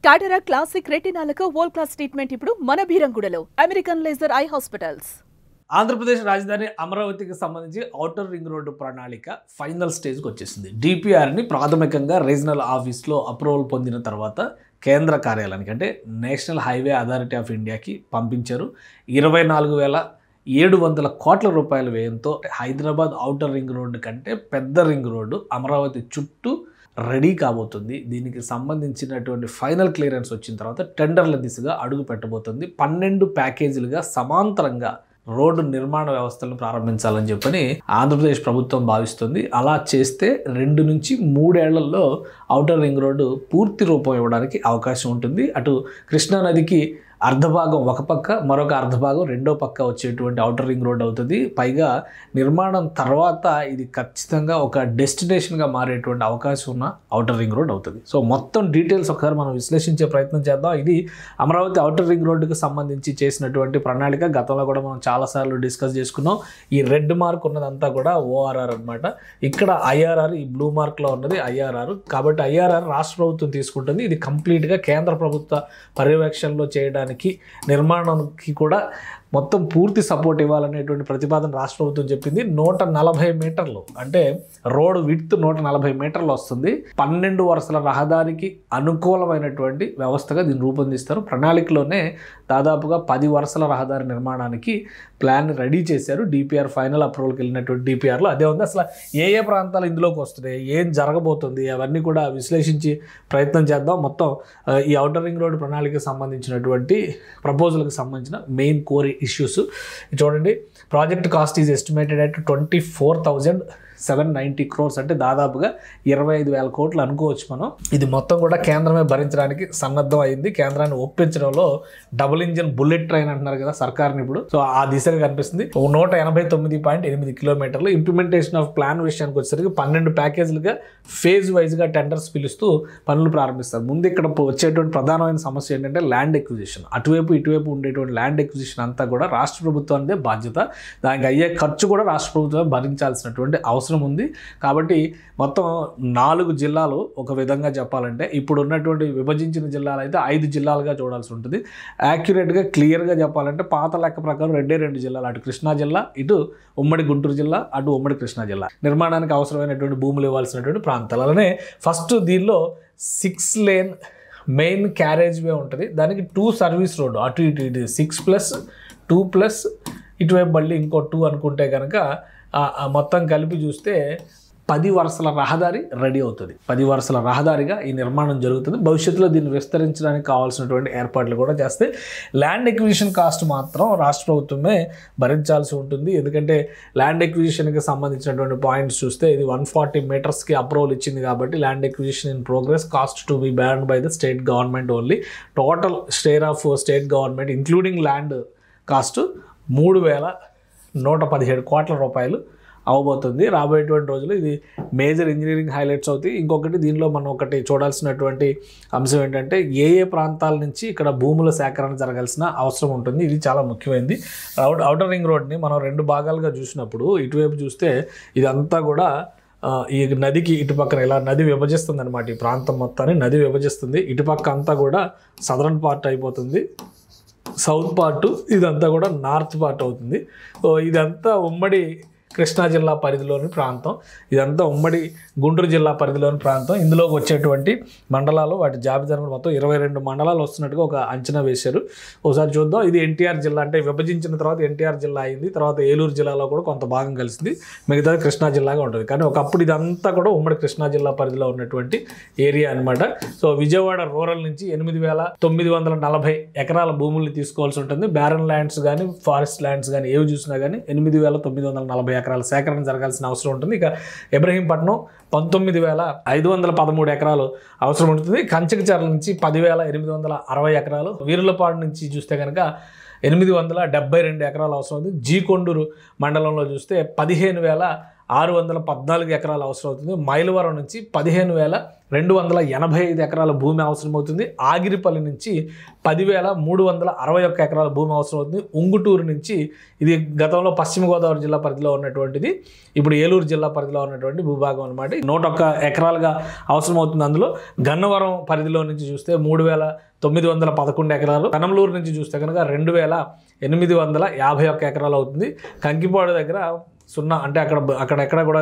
టాటరా classic రెటినాలకు world class treatment ఇప్పుడు మన బీరంగూడలో American laser eye hospitals. Andhra Pradesh రాజధాని అమరావతికి సంబంధించి ఔటర్ రింగ్ రోడ్డు ప్రణాళిక ఫైనల్ స్టేజ్కి వచ్చేసింది. డిపిఆర్ని ప్రాథమికంగా రీజనల్ ఆఫీస్లో అప్రూవల్ పొందిన తర్వాత కేంద్ర కార్యాలయానికి అంటే నేషనల్ హైవే అథారిటీ ఆఫ్ ఇండియాకి పంపించారు. 24,700 కోట్ల రూపాయల వ్యయంతో హైదరాబాద్ ఔటర్ రింగ్ రోడ్డు కంటే పెద్ద రింగ్ రోడ్డు అమరావతి చుట్టూ రెడీ కాబోతుంది. దీనికి సంబంధించినటువంటి ఫైనల్ క్లియరెన్స్ వచ్చిన తర్వాత టెండర్ల దిశగా అడుగు పెట్టబోతుంది. 12 ప్యాకేజీలుగా సమాంతరంగా రోడ్డు నిర్మాణ వ్యవస్థలను ప్రారంభించాలని చెప్పని ఆంధ్రప్రదేశ్ ప్రభుత్వం భావిస్తుంది. అలా చేస్తే 2 నుంచి 3 ఏళ్లలో ఔటర్ రింగ్ రోడ్డు పూర్తి రూపం ఇవ్వడానికి అవకాశం ఉంటుంది. అటు కృష్ణానదికి అర్ధభాగం ఒక పక్క, మరొక అర్ధభాగం రెండో పక్క వచ్చేటువంటి ఔటర్ రింగ్ రోడ్ అవుతుంది. పైగా నిర్మాణం తర్వాత ఇది ఖచ్చితంగా ఒక డెస్టినేషన్గా మారేటువంటి అవకాశం ఉన్న ఔటర్ రింగ్ రోడ్ అవుతుంది. సో మొత్తం డీటెయిల్స్ ఒకసారి మనం విశ్లేషించే ప్రయత్నం చేద్దాం. ఇది అమరావతి ఔటర్ రింగ్ రోడ్డుకి సంబంధించి చేసినటువంటి ప్రణాళిక. గతంలో కూడా మనం చాలాసార్లు డిస్కస్ చేసుకున్నాం. ఈ రెడ్ మార్క్ ఉన్నదంతా కూడా ఓఆర్ఆర్ అనమాట. ఇక్కడ ఐఆర్ఆర్, ఈ బ్లూ మార్క్లో ఉన్నది ఐఆర్ఆర్. కాబట్టి ఐఆర్ఆర్ రాష్ట్ర ప్రభుత్వం తీసుకుంటుంది. ఇది కంప్లీట్గా కేంద్ర ప్రభుత్వ పర్యవేక్షణలో చేయడానికి, నిర్మాణానికి కూడా మొత్తం పూర్తి సపోర్ట్ ఇవ్వాలనేటువంటి ప్రతిపాదన రాష్ట్ర ప్రభుత్వం చెప్పింది. 140 మీటర్లు అంటే రోడ్ విడ్త్ 140 మీటర్లు వస్తుంది. 12 వరుసల రహదారికి అనుకూలమైనటువంటి వ్యవస్థగా దీన్ని రూపొందిస్తారు. ప్రణాళికలోనే దాదాపుగా 10 వరుసల రహదారి నిర్మాణానికి ప్లాన్ రెడీ చేశారు. డిపిఆర్ ఫైనల్ అప్రూవల్కి వెళ్ళినటువంటి డిపిఆర్లో అదే ఉంది. అసలు ఏ ప్రాంతాలు ఇందులోకి వస్తున్నాయి, ఏం జరగబోతుంది, అవన్నీ కూడా విశ్లేషించి ప్రయత్నం చేద్దాం. మొత్తం ఈ ఔటర్ రింగ్ రోడ్డు ప్రణాళికకి సంబంధించినటువంటి ప్రపోజల్కి సంబంధించిన మెయిన్ కోర్ ఇష్యూస్ చూడండి. Project cost is estimated at 24,790 crores అంటే దాదాపుగా 25,000 కోట్లు అనుకోవచ్చు మనం. ఇది మొత్తం కూడా కేంద్రమే భరించడానికి సన్నద్ధం అయింది. కేంద్రాన్ని ఒప్పించడంలో డబుల్ ఇంజిన్ బుల్లెట్ ట్రైన్ అంటున్నారు కదా సర్కార్ని ఇప్పుడు. సో ఆ దిశగా కనిపిస్తుంది. 189.8 కిలోమీటర్లు. ఇంప్లిమెంటేషన్ ఆఫ్ ప్లాన్ విషయానికి వచ్చేసరికి 12 ప్యాకేజీలుగా ఫేజ్ వైజ్గా టెండర్స్ పిలుస్తూ పనులు ప్రారంభిస్తారు. ముందు ఇక్కడ వచ్చేటువంటి ప్రధానమైన సమస్య ఏంటంటే ల్యాండ్ ఎక్విజిషన్. అటువైపు ఇటువైపు ఉండేటువంటి ల్యాండ్ ఎక్విజిషన్ అంతా కూడా రాష్ట్ర ప్రభుత్వానిదే బాధ్యత. దానికి అయ్యే ఖర్చు కూడా రాష్ట్ర ప్రభుత్వం భరించాల్సినటువంటి అవసరం ఉంది. కాబట్టి మొత్తం 4 జిల్లాలు ఒక విధంగా చెప్పాలంటే ఇప్పుడు ఉన్నటువంటి విభజించిన జిల్లాలు అయితే 5 జిల్లాలుగా చూడాల్సి ఉంటుంది. యాక్యురేట్గా క్లియర్గా చెప్పాలంటే పాత లెక్క ప్రకారం 2 జిల్లాలు, అటు కృష్ణా జిల్లా, ఇటు ఉమ్మడి గుంటూరు జిల్లా, అటు ఉమ్మడి కృష్ణా జిల్లా నిర్మాణానికి అవసరమైనటువంటి భూములు ఇవ్వాల్సినటువంటి ప్రాంతాలు. అలానే ఫస్ట్ దీనిలో 6 లేన్ మెయిన్ క్యారేజ్ వే ఉంటుంది. దానికి 2 సర్వీస్ రోడ్డు అటు ఇటు 6+2+ ఇటువైపు మళ్ళీ ఇంకో 2 అనుకుంటే కనుక మొత్తం కలిపి చూస్తే 10 వరుసల రహదారి రెడీ అవుతుంది. 10 వరుసల రహదారిగా ఈ నిర్మాణం జరుగుతుంది. భవిష్యత్తులో దీన్ని విస్తరించడానికి కావాల్సినటువంటి ఏర్పాట్లు కూడా చేస్తే ల్యాండ్ ఎక్విజిషన్ కాస్ట్ మాత్రం రాష్ట్ర ప్రభుత్వమే భరించాల్సి ఉంటుంది. ఎందుకంటే ల్యాండ్ ఎక్విజిషన్కి సంబంధించినటువంటి పాయింట్స్ చూస్తే ఇది 140 మీటర్స్కి అప్రూవల్ ఇచ్చింది కాబట్టి land acquisition in progress cost to be borne by the state government only. Total share of state government including land cost 3,117 కోట్ల రూపాయలు అవబోతుంది. రాబోయేటువంటి రోజులు ఇది మేజర్ ఇంజనీరింగ్ హైలైట్స్ అవుతాయి. ఇంకొకటి దీనిలో మనం ఒకటి చూడాల్సినటువంటి అంశం ఏంటంటే ఏ ప్రాంతాల నుంచి ఇక్కడ భూముల సేకరణ జరగాల్సిన అవసరం ఉంటుంది. ఇది చాలా ముఖ్యమైనది. ఔటర్ రింగ్ రోడ్ని మనం 2 భాగాలుగా చూసినప్పుడు ఇటువైపు చూస్తే ఇదంతా కూడా ఈ నదికి ఇటుపక్కన ఇలా నది విభజిస్తుంది అనమాట. ఈ ప్రాంతం మొత్తాన్ని నది విభజిస్తుంది. ఇటుపక్క అంతా కూడా సదరన్ పార్ట్ అయిపోతుంది, సౌత్ పార్ట్ ఇదంతా కూడా నార్త్ పార్ట్ అవుతుంది. సో ఇదంతా ఉమ్మడి కృష్ణా జిల్లా పరిధిలోని ప్రాంతం, ఇదంతా ఉమ్మడి గుంటూరు జిల్లా పరిధిలోని ప్రాంతం. ఇందులోకి వచ్చేటువంటి మండలాలు వాటి జాబితా మొత్తం 22 మండలాలు వస్తున్నట్టుగా ఒక అంచనా వేశారు. ఒకసారి చూద్దాం. ఇది ఎన్టీఆర్ జిల్లా అంటే విభజించిన తర్వాత ఎన్టీఆర్ జిల్లా అయింది. తర్వాత ఏలూరు జిల్లాలో కూడా కొంత భాగం కలిసింది. మిగతా కృష్ణా జిల్లాగా ఉంటుంది. కానీ ఒకప్పుడు ఇదంతా కూడా ఉమ్మడి కృష్ణా జిల్లా పరిధిలో ఉన్నటువంటి ఏరియా అనమాట. సో విజయవాడ రూరల్ నుంచి 8,940 ఎకరాల భూముల్ని తీసుకోవాల్సి ఉంటుంది. బ్యారన్ ల్యాండ్స్ కానీ ఫారెస్ట్ ల్యాండ్స్ కానీ ఏవి చూసినా కానీ 8,940 ఎకరాల సేకరణ జరగాల్సిన అవసరం ఉంటుంది. ఇక ఇబ్రహీంపట్నం 19,513 ఎకరాలు అవసరం ఉంటుంది. కంచకచర్ల నుంచి 10,860 ఎకరాలు, వీరులపాడు నుంచి చూస్తే కనుక 872 ఎకరాలు అవసరం ఉంది. జీకొండూరు మండలంలో చూస్తే 15,000 614 ఎకరాలు అవసరం అవుతుంది. మైలవరం నుంచి 15,285 ఎకరాల భూమి అవసరం అవుతుంది. ఆగిరిపల్లి నుంచి 10,361 ఎకరాల భూమి అవసరం అవుతుంది. ఉంగుటూరు నుంచి, ఇది గతంలో పశ్చిమ గోదావరి జిల్లా పరిధిలో ఉన్నటువంటిది, ఇప్పుడు ఏలూరు జిల్లా పరిధిలో ఉన్నటువంటి భూభాగం అనమాట. 101 ఎకరాలుగా అవసరం అవుతుంది. అందులో గన్నవరం పరిధిలో నుంచి చూస్తే 3,911 ఎకరాలు, కనమలూరు నుంచి చూస్తే కనుక 2,851 ఎకరాలు అవుతుంది. కంకిపాడు దగ్గర 0, అంటే అక్కడెక్కడ కూడా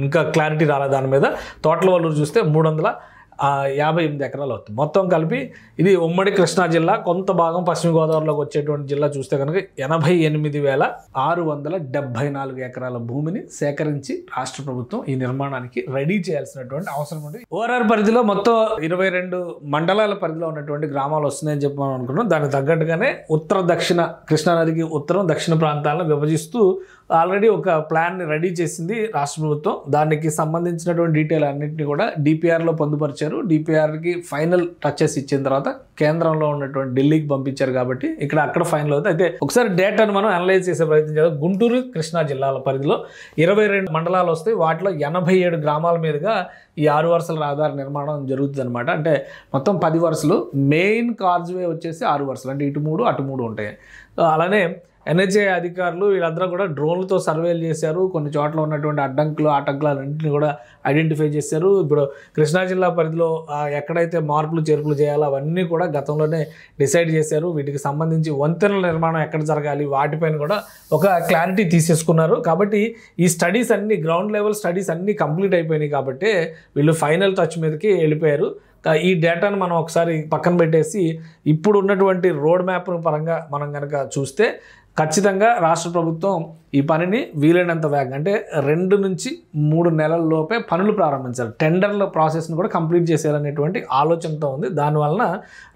ఇంకా క్లారిటీ రాలేదు దాని మీద. తోటలవల్లూరు చూస్తే 358 ఎకరాలు అవుతుంది. మొత్తం కలిపి ఇది ఉమ్మడి కృష్ణా జిల్లా, కొంత భాగం పశ్చిమ గోదావరిలోకి వచ్చేటువంటి జిల్లా చూస్తే కనుక 88,674 ఎకరాల భూమిని సేకరించి రాష్ట్ర ప్రభుత్వం ఈ నిర్మాణానికి రెడీ చేయాల్సినటువంటి అవసరం ఉంది. ఓఆర్ఆర్ పరిధిలో మొత్తం 22 మండలాల పరిధిలో ఉన్నటువంటి గ్రామాలు వస్తున్నాయని చెప్పి మనం అనుకున్నాం. దానికి తగ్గట్టుగానే ఉత్తర దక్షిణ కృష్ణానదికి ఉత్తరం దక్షిణ ప్రాంతాలను విభజిస్తూ ఆల్రెడీ ఒక ప్లాన్ని రెడీ చేసింది రాష్ట్ర ప్రభుత్వం. దానికి సంబంధించినటువంటి డీటెయిల్ అన్నింటినీ కూడా డిపిఆర్లో పొందుపరిచారు. డిపిఆర్కి ఫైనల్ టచెస్ ఇచ్చిన తర్వాత కేంద్రంలో ఉన్నటువంటి ఢిల్లీకి పంపించారు కాబట్టి అక్కడ ఫైనల్ అవుతుంది. అయితే ఒకసారి డేటాను మనం అనలైజ్ చేసే ప్రయత్నం చేద్దాం. గుంటూరు కృష్ణా జిల్లాల పరిధిలో 22 మండలాలు వస్తాయి. వాటిలో 87 గ్రామాల మీదుగా ఈ 6 వరుసల రహదారి నిర్మాణం జరుగుతుంది అనమాట. అంటే మొత్తం 10 వరుసలు, మెయిన్ కార్జ్వే వచ్చేసి 6 వరుసలు, అంటే ఇటు 3 అటు 3 ఉంటాయి. అలానే ఎన్హెచ్ఏ అధికారులు వీళ్ళందరూ కూడా డ్రోన్లతో సర్వేలు చేశారు. కొన్ని చోట్ల ఉన్నటువంటి ఆటంకాలన్నింటినీ కూడా ఐడెంటిఫై చేశారు. ఇప్పుడు కృష్ణా జిల్లా పరిధిలో ఎక్కడైతే మార్పులు చేర్పులు చేయాలో అవన్నీ కూడా గతంలోనే డిసైడ్ చేశారు. వీటికి సంబంధించి వంతెనల నిర్మాణం ఎక్కడ జరగాలి వాటిపైన కూడా ఒక క్లారిటీ తీసేసుకున్నారు. కాబట్టి ఈ స్టడీస్ అన్నీ, గ్రౌండ్ లెవెల్ స్టడీస్ అన్నీ కంప్లీట్ అయిపోయినాయి కాబట్టి వీళ్ళు ఫైనల్ టచ్ మీదకి వెళ్ళిపోయారు. ఈ డేటాను మనం ఒకసారి పక్కన పెట్టేసి ఇప్పుడు ఉన్నటువంటి రోడ్ మ్యాప్ పరంగా మనం కనుక చూస్తే ఖచ్చితంగా రాష్ట్ర ప్రభుత్వం ఈ పనిని వీలైనంత వేగంగా, అంటే 2 నుంచి 3 నెలల లోపే పనులు ప్రారంభించాలి. టెండర్ల ప్రాసెస్ని కూడా కంప్లీట్ చేసేయాలనేటువంటి ఆలోచనతో ఉంది. దానివలన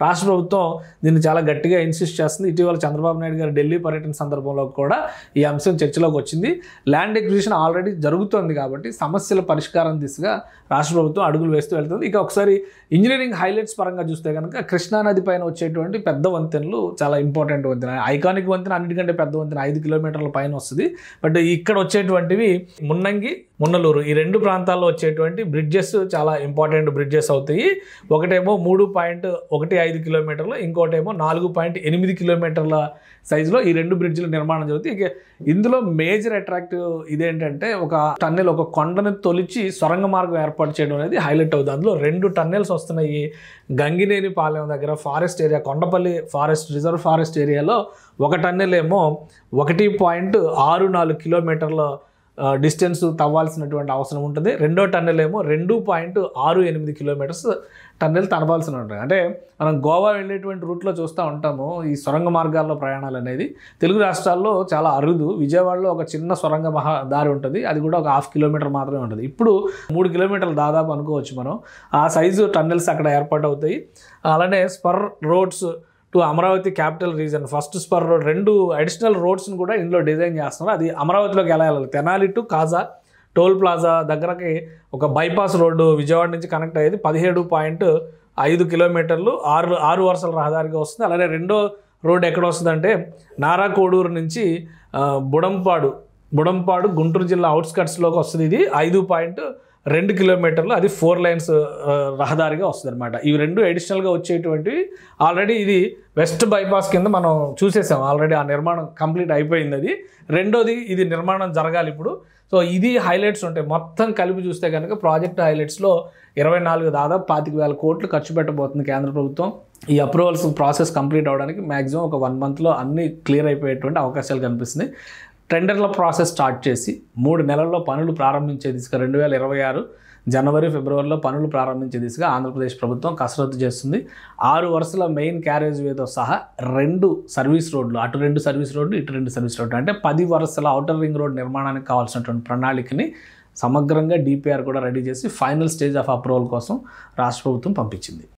రాష్ట్ర ప్రభుత్వం దీన్ని చాలా గట్టిగా ఇన్సిస్ట్ చేస్తుంది. ఇటీవల చంద్రబాబు నాయుడు గారు ఢిల్లీ పర్యటన సందర్భంలో కూడా ఈ అంశం చర్చలోకి వచ్చింది. ల్యాండ్ ఎక్విజిషన్ ఆల్రెడీ జరుగుతోంది కాబట్టి సమస్యల పరిష్కారం దిశగా రాష్ట్ర ప్రభుత్వం అడుగులు వేస్తూ వెళ్తుంది. ఇక ఒకసారి ఇంజనీరింగ్ హైలైట్స్ పరంగా చూస్తే కనుక కృష్ణానది పైన వచ్చేటువంటి పెద్ద వంతెనలు చాలా ఇంపార్టెంట్ వంతెన. ఐకానిక్ వంతెన అన్నిటికంటే పెద్ద వంతెన 5 కిలోమీటర్ల పైన వస్తుంది. బట్ ఇక్కడ వచ్చేటువంటివి మున్నంగి, మున్నలూరు, ఈ 2 ప్రాంతాల్లో వచ్చేటువంటి బ్రిడ్జెస్ చాలా ఇంపార్టెంట్ బ్రిడ్జెస్ అవుతాయి. ఒకటేమో 3.15 కిలోమీటర్లు, ఇంకోటేమో 4.8 కిలోమీటర్ల సైజులో ఈ 2 బ్రిడ్జ్ల నిర్మాణం జరుగుతుంది. ఇక ఇందులో మేజర్ అట్రాక్టివ్ ఇదేంటంటే ఒక టన్నెల్, ఒక కొండను తొలిచి సొరంగ మార్గం ఏర్పాటు చేయడం అనేది హైలైట్ అవుతుంది. అందులో 2 టన్నెల్స్ వస్తున్నాయి. గంగినేని పాలెం దగ్గర forest area, Kondapalli forest reserve forest ఏరియాలో ఒక టన్నెల్ ఏమో 1.64 కిలోమీటర్ల డిస్టెన్స్ తవ్వాల్సినటువంటి అవసరం ఉంటుంది. రెండో టన్నెల్ ఏమో 2.68 కిలోమీటర్స్ టన్నెల్ తవ్వాల్సిన ఉంటుంది. అంటే మనం గోవా వెళ్ళేటువంటి రూట్లో చూస్తూ ఉంటాము ఈ సొరంగ మార్గాల్లో ప్రయాణాలు అనేది. తెలుగు రాష్ట్రాల్లో చాలా అరుదు. విజయవాడలో ఒక చిన్న సొరంగ దారి ఉంటుంది, అది కూడా ఒక 1/2 కిలోమీటర్ మాత్రమే ఉంటుంది. ఇప్పుడు 3 కిలోమీటర్లు దాదాపు అనుకోవచ్చు మనం. ఆ సైజు టన్నెల్స్ అక్కడ ఏర్పాటు అవుతాయి. అలానే spur roads to Amaravati capital region, first spur road, 2 additional రోడ్స్ని కూడా ఇందులో డిజైన్ చేస్తున్నారు. అది అమరావతిలోకి ఎలా వెళ్ళాలి, Tenali to Kaza toll plaza దగ్గరకి ఒక బైపాస్ రోడ్డు విజయవాడ నుంచి కనెక్ట్ అయ్యేది 17.5 కిలోమీటర్లు 6 వరుసల రహదారిగా వస్తుంది. అలానే రెండో రోడ్ ఎక్కడ వస్తుందంటే నారా కోడూరు నుంచి బుడంపాడు గుంటూరు జిల్లా అవుట్స్కట్స్లోకి వస్తుంది. ఇది 5.2 కిలోమీటర్లు, అది 4 లైన్స్ రహదారిగా వస్తుంది అనమాట. ఇవి 2 అడిషనల్గా వచ్చేటువంటివి. ఆల్రెడీ ఇది వెస్ట్ బైపాస్ కింద మనం చూసేసాం, ఆల్రెడీ ఆ నిర్మాణం కంప్లీట్ అయిపోయింది. అది రెండోది, ఇది నిర్మాణం జరగాలి ఇప్పుడు. సో ఇది హైలైట్స్ ఉంటాయి. మొత్తం కలిపి చూస్తే కనుక ప్రాజెక్ట్ హైలైట్స్లో 24 దాదాపు 25,000 కోట్లు ఖర్చు పెట్టబోతుంది కేంద్ర ప్రభుత్వం. ఈ అప్రూవల్స్ ప్రాసెస్ కంప్లీట్ అవ్వడానికి మ్యాక్సిమం ఒక 1 మంత్లో అన్నీ క్లియర్ అయిపోయేటువంటి అవకాశాలు కనిపిస్తుంది. టెండర్ల ప్రాసెస్ స్టార్ట్ చేసి 3 నెలల్లో పనులు ప్రారంభించే దిశగా 2026 జనవరి ఫిబ్రవరిలో పనులు ప్రారంభించే దిశగా ఆంధ్రప్రదేశ్ ప్రభుత్వం కసరత్తు చేస్తుంది. 6 వరుసల మెయిన్ క్యారేజ్ వేతో సహా 2 సర్వీస్ రోడ్లు, అటు 2 సర్వీస్ రోడ్లు, ఇటు 2 సర్వీస్ రోడ్లు, అంటే 10 వరుసల ఔటర్ రింగ్ రోడ్ నిర్మాణానికి కావాల్సినటువంటి ప్రణాళికని సమగ్రంగా డిపిఆర్ కూడా రెడీ చేసి ఫైనల్ స్టేజ్ ఆఫ్ అప్రూవల్ కోసం రాష్ట్ర ప్రభుత్వం పంపించింది.